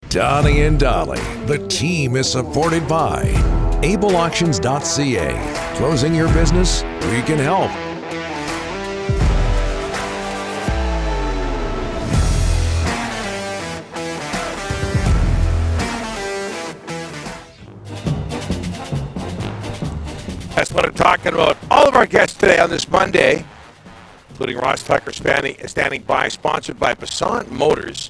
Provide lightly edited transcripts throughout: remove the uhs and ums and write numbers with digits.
Donnie and Dolly, the team is supported by ableauctions.ca. Closing your business? We can help. That's what I'm talking about. All of our guests today on this Monday, including Ross Tucker standing by, sponsored by Basant Motors.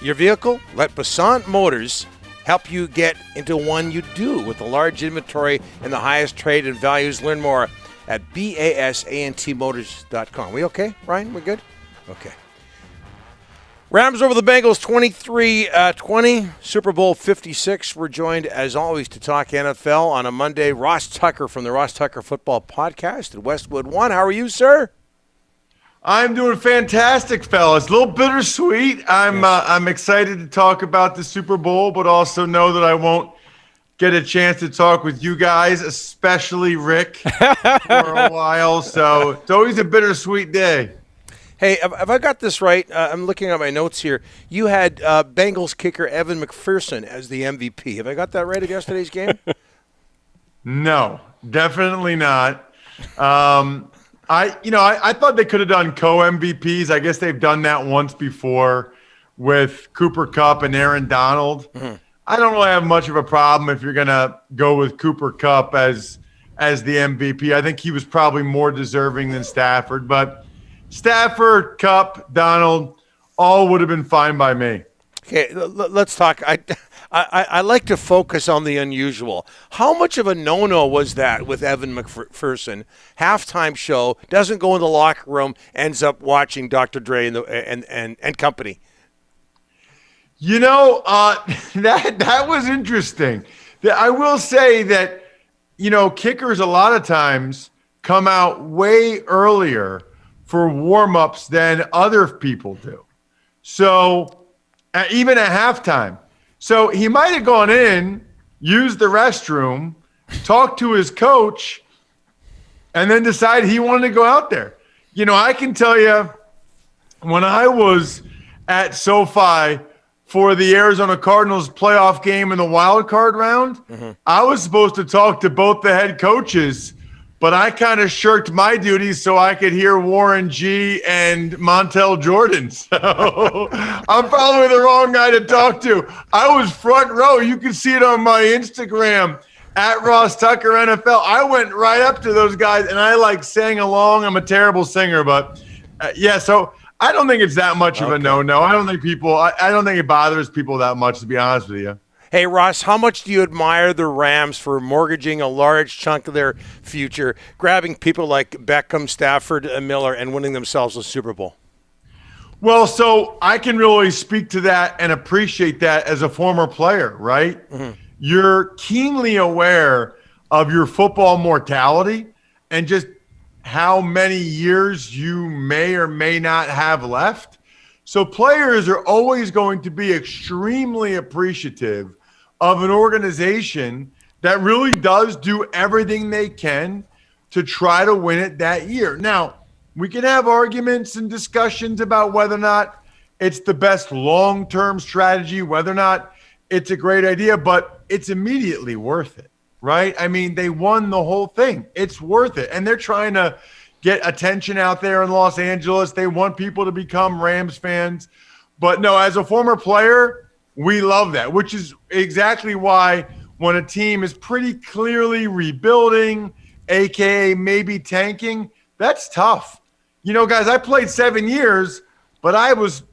Your vehicle? Let Basant Motors help you get into one you do with a large inventory and the highest trade and values. Learn more at basantmotors.com. We okay, Ryan? We good? Okay. Rams over the Bengals 23-20, Super Bowl 56. We're joined, as always, to talk NFL on a Monday. Ross Tucker from the Ross Tucker Football Podcast at Westwood One. How are you, sir? I'm doing fantastic, fellas. A little bittersweet. I'm excited to talk about the Super Bowl, but also know that I won't get a chance to talk with you guys, especially Rick, for a while. So it's always a bittersweet day. Hey, have I got this right? I'm looking at my notes here. You had Bengals kicker Evan McPherson as the MVP. Have I got that right of yesterday's game? No, definitely not. I thought they could have done co-MVPs. I guess they've done that once before with Cooper Kupp and Aaron Donald. Mm-hmm. I don't really have much of a problem if you're going to go with Cooper Kupp as the MVP. I think he was probably more deserving than Stafford, but Stafford, Kupp, Donald, all would have been fine by me. Okay, let's talk. I like to focus on the unusual. How much of a no-no was that with Evan McPherson? Halftime show, doesn't go in the locker room, ends up watching Dr. Dre and company. You know, that was interesting. I will say that, kickers a lot of times come out way earlier for warm-ups than other people do. So even at halftime. So he might have gone in, used the restroom, talked to his coach, and then decided he wanted to go out there. I can tell you, when I was at SoFi for the Arizona Cardinals playoff game in the wild card round, I was supposed to talk to both the head coaches, but I kind of shirked my duties so I could hear Warren G and Montel Jordan. So I'm probably the wrong guy to talk to. I was front row. You can see it on my Instagram at Ross Tucker NFL. I went right up to those guys and I sang along. I'm a terrible singer, but so I don't think it's that much of a no-no. I don't think it bothers people that much, to be honest with you. Hey, Ross, how much do you admire the Rams for mortgaging a large chunk of their future, grabbing people like Beckham, Stafford, and Miller, and winning themselves a Super Bowl? Well, so I can really speak to that and appreciate that as a former player, right? Mm-hmm. You're keenly aware of your football mortality and just how many years you may or may not have left. So players are always going to be extremely appreciative of an organization that really does do everything they can to try to win it that year. Now, we can have arguments and discussions about whether or not it's the best long-term strategy, whether or not it's a great idea, but it's immediately worth it, right? I mean, they won the whole thing. It's worth it. And they're trying to get attention out there in Los Angeles. They want people to become Rams fans. But no, as a former player, we love that, which is exactly why when a team is pretty clearly rebuilding, AKA maybe tanking, that's tough. Guys, I played 7 years, but I was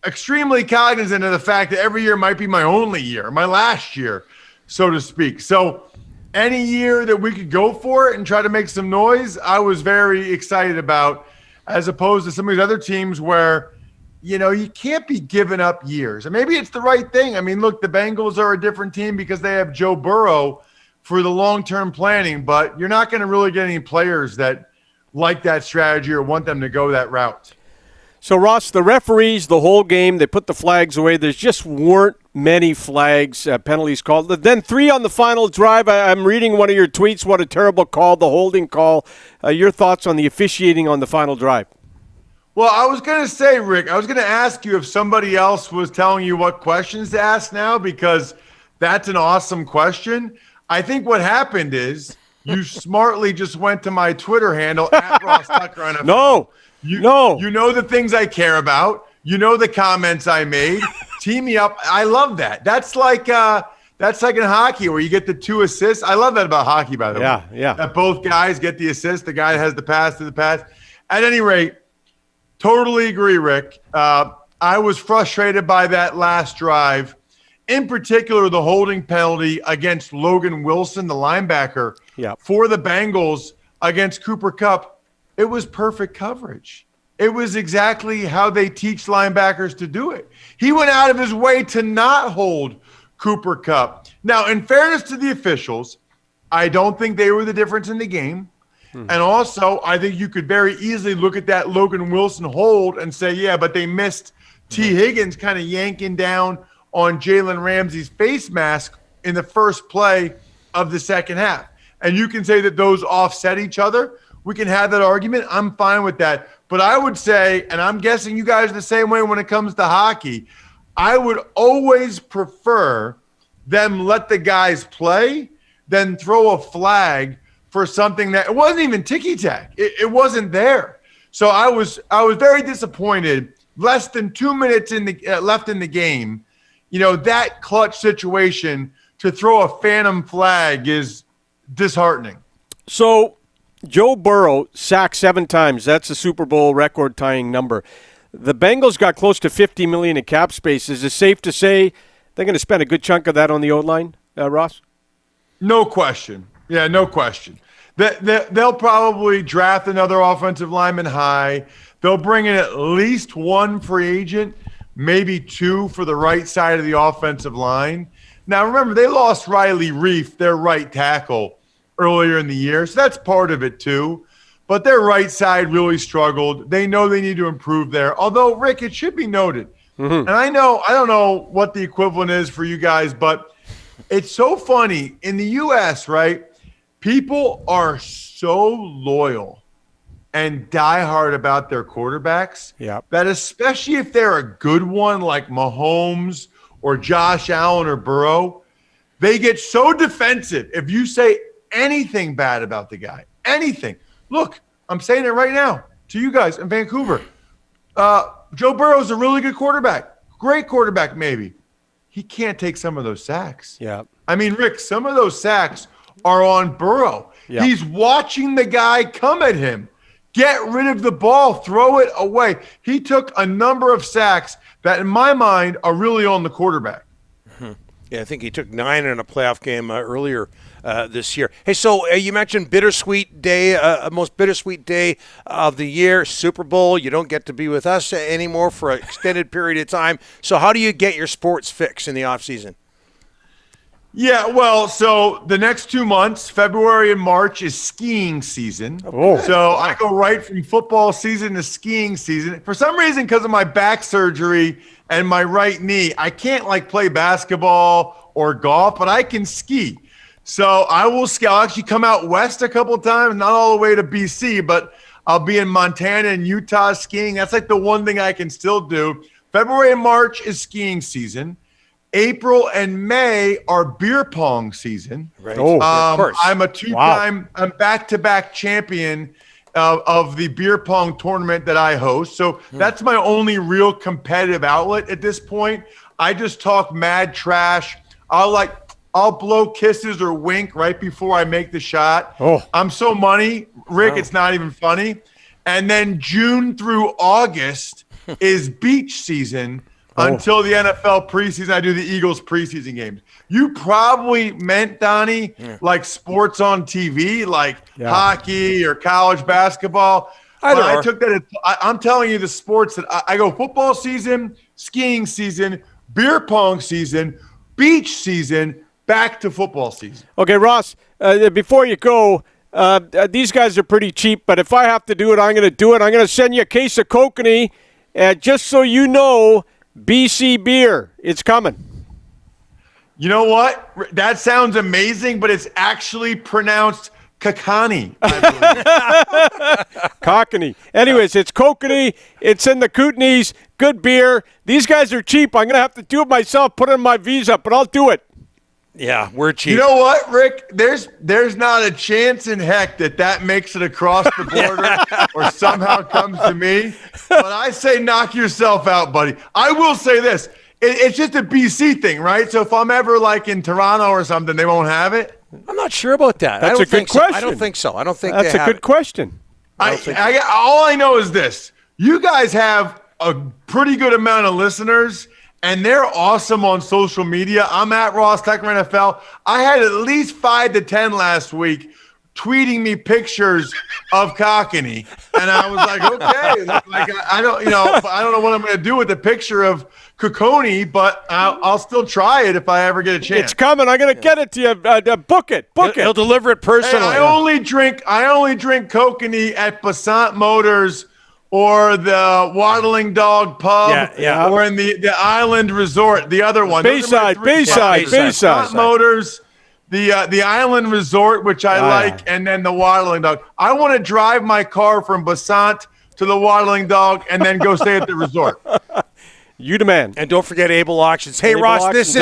extremely cognizant of the fact that every year might be my only year, my last year, so to speak. So any year that we could go for it and try to make some noise, I was very excited about, as opposed to some of these other teams where you can't be giving up years. And maybe it's the right thing. I mean, look, the Bengals are a different team because they have Joe Burrow for the long-term planning, but you're not going to really get any players that like that strategy or want them to go that route. So, Ross, the referees, the whole game, they put the flags away. There just weren't many flags, penalties called. Then 3 on the final drive. I'm reading one of your tweets. What a terrible call, the holding call. Your thoughts on the officiating on the final drive? Well, I was going to say, Rick, I was going to ask you if somebody else was telling you what questions to ask now, because that's an awesome question. I think what happened is you smartly just went to my Twitter handle, at Ross Tucker NFL. No. You know the things I care about. You know the comments I made. Team me up. I love that. That's like in hockey where you get the 2 assists. I love that about hockey, by the way. Yeah. That both guys get the assist. The guy that has the pass to the pass. At any rate, totally agree, Rick. I was frustrated by that last drive. In particular, the holding penalty against Logan Wilson, the linebacker, for the Bengals against Cooper Kupp. It was perfect coverage. It was exactly how they teach linebackers to do it. He went out of his way to not hold Cooper Kupp. Now, in fairness to the officials, I don't think they were the difference in the game. And also, I think you could very easily look at that Logan Wilson hold and say, yeah, but they missed T. Higgins kind of yanking down on Jalen Ramsey's face mask in the first play of the second half. And you can say that those offset each other. We can have that argument. I'm fine with that. But I would say, and I'm guessing you guys are the same way when it comes to hockey, I would always prefer them let the guys play than throw a flag for something that it wasn't even ticky-tack. It wasn't there. So I was very disappointed. Less than 2 minutes left in the game, that clutch situation to throw a phantom flag is disheartening. So Joe Burrow sacked 7 times. That's a Super Bowl record-tying number. The Bengals got close to $50 million in cap space. Is it safe to say they're going to spend a good chunk of that on the O-line, Ross? No question. Yeah, no question. They'll probably draft another offensive lineman high. They'll bring in at least 1 free agent, maybe 2 for the right side of the offensive line. Now, remember, they lost Riley Reif, their right tackle, earlier in the year, so that's part of it too. But their right side really struggled. They know they need to improve there. Although, Rick, it should be noted, and I don't know what the equivalent is for you guys, but it's so funny. In the U.S., right, people are so loyal and diehard about their quarterbacks that especially if they're a good one like Mahomes or Josh Allen or Burrow, they get so defensive if you say anything bad about the guy, anything. Look, I'm saying it right now to you guys in Vancouver. Joe Burrow is a really good quarterback, great quarterback maybe. He can't take some of those sacks. Yeah. I mean, Rick, some of those sacks are on Burrow. Yeah. He's watching the guy come at him. Get rid of the ball, throw it away. He took a number of sacks that, in my mind, are really on the quarterback. Yeah, I think he took 9 in a playoff game earlier this year. Hey, so you mentioned bittersweet day, most bittersweet day of the year, Super Bowl. You don't get to be with us anymore for an extended period of time. So how do you get your sports fix in the offseason? Yeah, well, so the next 2 months, February and March, is skiing season. Oh. So I go right from football season to skiing season. For some reason, because of my back surgery and my right knee, I can't play basketball or golf, but I can ski. So I will ski. I'll actually come out west a couple of times, not all the way to BC, but I'll be in Montana and Utah skiing. That's the one thing I can still do. February and March is skiing season. April and May are beer pong season. Right. Oh, of course. I'm a two-time, I'm back-to-back champion of the beer pong tournament that I host. So that's my only real competitive outlet at this point. I just talk mad trash. I'll blow kisses or wink right before I make the shot. Oh. I'm so money, Rick, It's not even funny. And then June through August is beach season. Until the NFL preseason, I do the Eagles preseason games. You probably meant, Donnie, sports on TV, hockey or college basketball. I took that. I'm telling you the sports that I go football season, skiing season, beer pong season, beach season, back to football season. Okay, Ross, before you go, these guys are pretty cheap, but if I have to do it, I'm going to do it. I'm going to send you a case of Kokanee, just so you know, BC beer, it's coming. You know what? That sounds amazing, but it's actually pronounced Kakani, I believe. Cockney. Anyways, it's Kokanee. It's in the Kootenays. Good beer. These guys are cheap. I'm going to have to do it myself, put in my Visa, but I'll do it. Yeah, we're cheap. You know what, Rick? There's not a chance in heck that makes it across the border or somehow comes to me. But I say knock yourself out, buddy. I will say this. It's just a BC thing, right? So if I'm ever like in Toronto or something, they won't have it? I'm not sure about that. That's a good question. I don't think so. I don't think That's they a have good question. All I know is this. You guys have a pretty good amount of listeners, and they're awesome on social media. I'm at Ross Tucker NFL. I had at least 5 to 10 last week tweeting me pictures of Cockney, and I was like, okay, like I don't know what I'm going to do with the picture of Kokoni, but I'll still try it if I ever get a chance. It's coming. I'm going to get it to you. Book it. He'll deliver it personally. Hey, I only drink Kokoni at Basant Motors or the Waddling Dog Pub, or in the Island Resort, the other one. Bayside. Basant Motors, the Island Resort, which I like, and then the Waddling Dog. I want to drive my car from Basant to the Waddling Dog and then go stay at the resort. You demand. And don't forget Able Auctions. Hey, Able Ross, Auctions,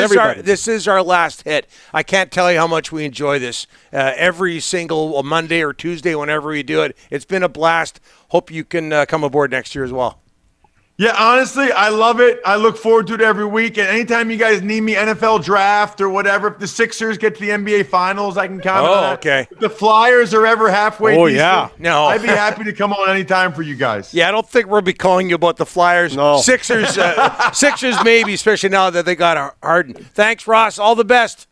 this is our last hit. I can't tell you how much we enjoy this every single Monday or Tuesday, whenever we do it. It's been a blast. Hope you can come aboard next year as well. Yeah, honestly, I love it. I look forward to it every week. And anytime you guys need me, NFL draft or whatever, if the Sixers get to the NBA Finals, I can count on that. Okay. If the Flyers are ever halfway decent, No. I'd be happy to come on anytime for you guys. Yeah, I don't think we'll be calling you about the Flyers. No. Sixers maybe, especially now that they got Harden. Thanks, Ross. All the best.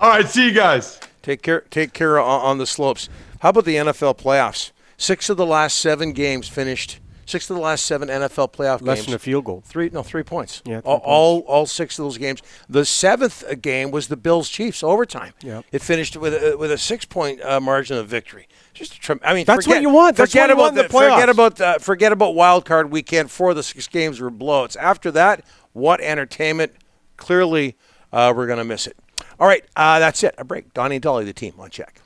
All right, see you guys. Take care on the slopes. How about the NFL playoffs? 6 of the last 7 games finished. 6 of the last 7 NFL playoff games. Less than a field goal. 3 points. Yeah, all 6 of those games. The 7th game was the Bills-Chiefs overtime. Yep. It finished with a 6-point margin of victory. That's what you want. That's what you want in the playoffs. Forget about wild card weekend. 4 of the 6 games were blowouts. After that, what entertainment! Clearly, we're going to miss it. All right, that's it. A break. Donnie and Dolly, the team on Check.